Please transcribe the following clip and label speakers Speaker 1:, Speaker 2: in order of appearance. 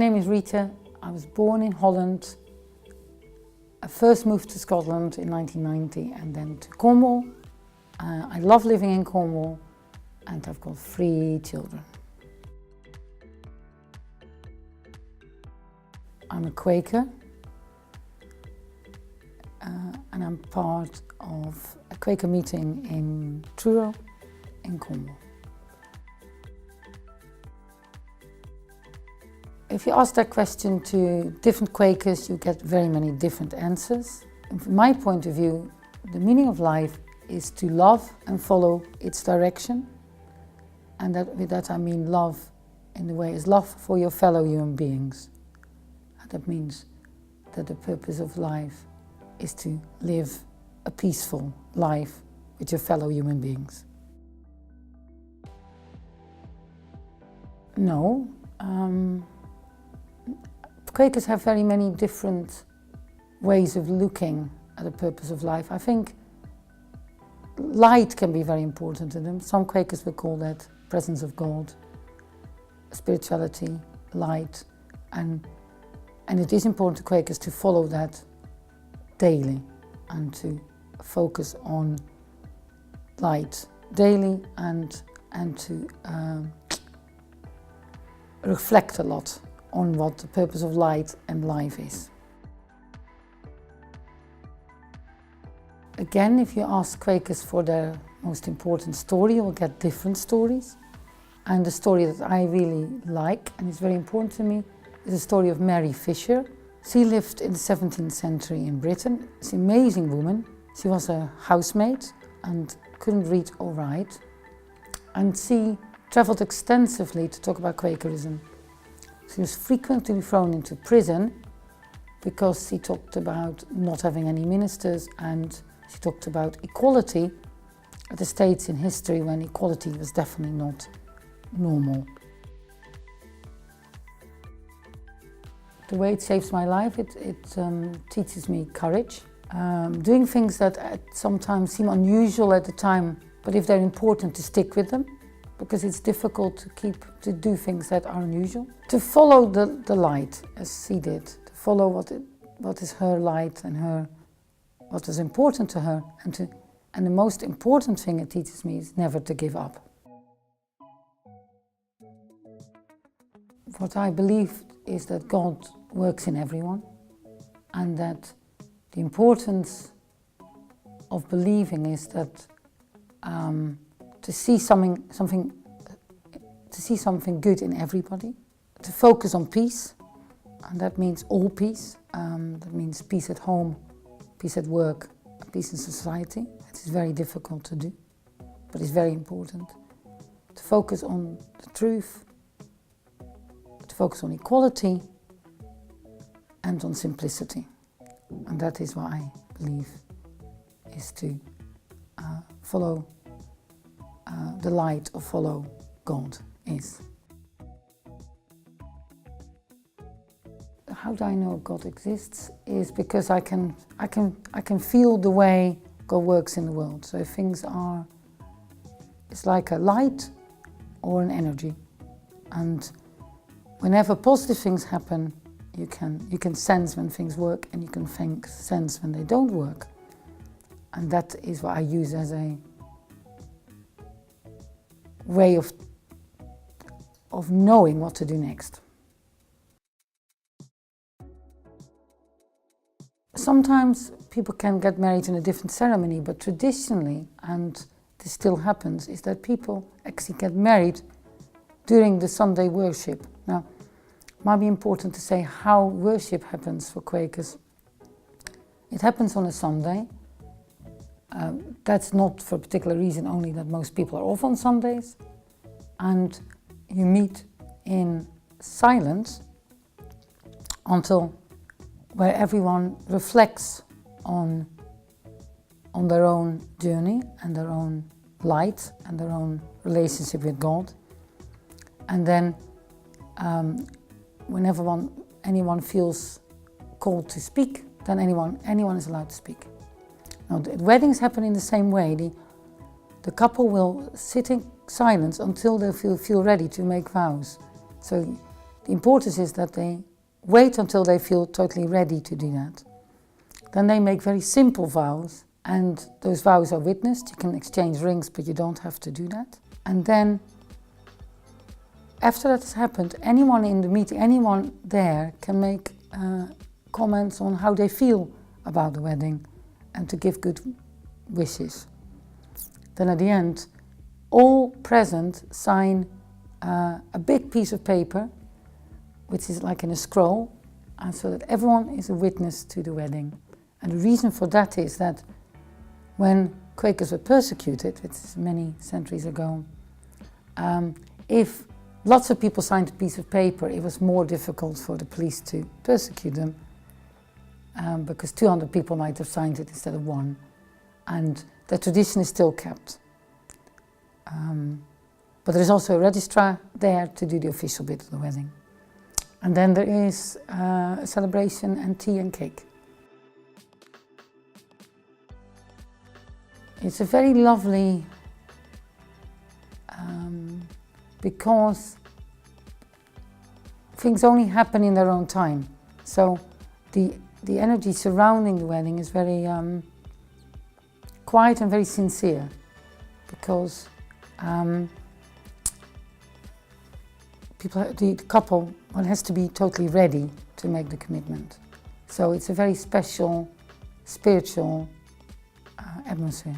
Speaker 1: name is Rita. I was born in Holland. I first moved to Scotland in 1990 and then to Cornwall. I love living in Cornwall and I've got 3 children. I'm a Quaker and I'm part of a Quaker meeting in Truro in Cornwall. If you ask that question to different Quakers, you get very many different answers. And from my point of view, the meaning of life is to love and follow its direction. And with that I mean love in the way is love for your fellow human beings. And that means that the purpose of life is to live a peaceful life with your fellow human beings. No. Quakers have very many different ways of looking at the purpose of life. I think light can be very important to them. Some Quakers will call that presence of God, spirituality, light, and it is important to Quakers to follow that daily and to focus on light daily and to reflect a lot on what the purpose of light and life is. Again, if you ask Quakers for their most important story, you'll get different stories. And the story that I really like and is very important to me is the story of Mary Fisher. She lived in the 17th century in Britain. She's an amazing woman. She was a housemaid and couldn't read or write. And she travelled extensively to talk about Quakerism. She was frequently thrown into prison because she talked about not having any ministers, and she talked about equality at the states in history when equality was definitely not normal. The way it saves my life, it teaches me courage. Doing things that sometimes seem unusual at the time, but if they're important, to stick with them. Because it's difficult to do things that are unusual. To follow the light, as she did, to follow what is her light and what is important to her, and the most important thing it teaches me is never to give up. What I believe is that God works in everyone, and that the importance of believing is that to see something good in everybody, to focus on peace, and that means all peace. That means peace at home, peace at work, peace in society. It is very difficult to do, but it's very important. To focus on the truth, to focus on equality, and on simplicity. And that is what I believe is to follow the light, or follow God is. How do I know God exists? Is because I can feel the way God works in the world. So if things are, it's like a light or an energy, and whenever positive things happen, you can sense when things work, and you can sense when they don't work, and that is what I use as a way of knowing what to do next. Sometimes people can get married in a different ceremony, but traditionally, and this still happens, is that people actually get married during the Sunday worship. Now, it might be important to say how worship happens for Quakers. It happens on a Sunday. That's not for a particular reason, only that most people are off on Sundays. And you meet in silence until where everyone reflects on their own journey and their own light and their own relationship with God. And then whenever anyone feels called to speak, then anyone is allowed to speak. Now, the weddings happen in the same way. The couple will sit in silence until they feel ready to make vows. So the importance is that they wait until they feel totally ready to do that. Then they make very simple vows, and those vows are witnessed. You can exchange rings, but you don't have to do that. And then, after that has happened, anyone in the meeting, anyone there can make comments on how they feel about the wedding and to give good wishes. Then at the end, all present sign a big piece of paper, which is like in a scroll, and so that everyone is a witness to the wedding. And the reason for that is that when Quakers were persecuted, which is many centuries ago, if lots of people signed a piece of paper, it was more difficult for the police to persecute them, because 200 people might have signed it instead of one. And the tradition is still kept. But there is also a registrar there to do the official bit of the wedding. And then there is a celebration and tea and cake. It's a very lovely, because things only happen in their own time. So the energy surrounding the wedding is very quiet and very sincere, because the couple, one has to be totally ready to make the commitment. So it's a very special, spiritual atmosphere.